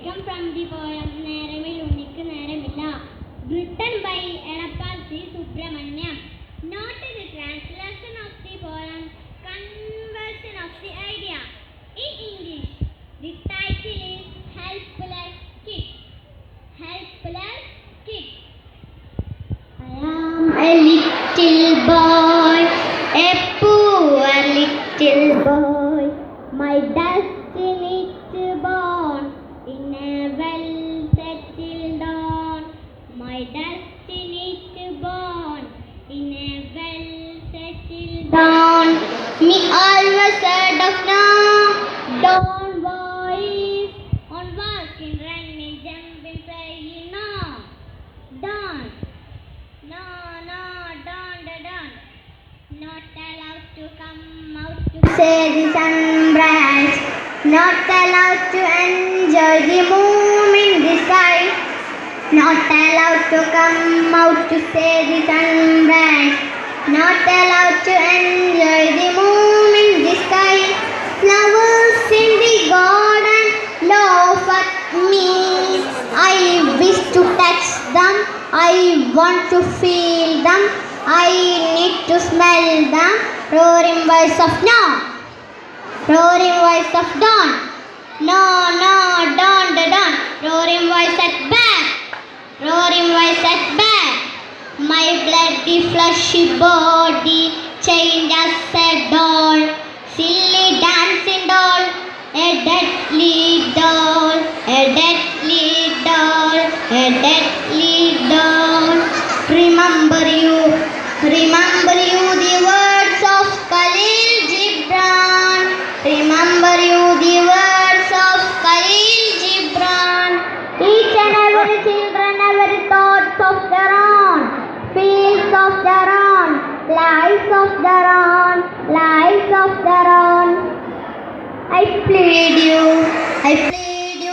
taken from the poem Neramil Unnikku Neramilla, written by Edappal C. Subramaniam. Note the translation of the poem, conversion of the idea. In English, the title is Helpless Kid. Helpless Kid. I am a little boy, a poor little boy. My destiny to born in a well-settled dawn. My destiny to born in a well-settled dawn. Me always heard of now. Dawn boys on walking, running, jumping, playing. No, dawn. No, no, dawn, dawn. Not allowed to come out to say the sunrise. Not allowed to enjoy the moon in the sky. Not allowed to come out to say the sunrise. Not allowed to enjoy the moon in the sky. Flowers in the garden laugh at me. I wish to touch them. I want to feel them. I need to smell them. Roaring voice of no. Roaring voice of dawn. No, no, dawn, dawn. Roaring voice at back. Roaring voice at back. My bloody fleshy body chained as a doll. Silly dancing doll. A deadly doll. A deadly doll. A deadly doll. Remember you the words of Khalil Gibran. Remember you the words of Khalil Gibran. Each and every children, every thoughts of their own, feels of their own, lives of their own, lives of their own. I plead you, I plead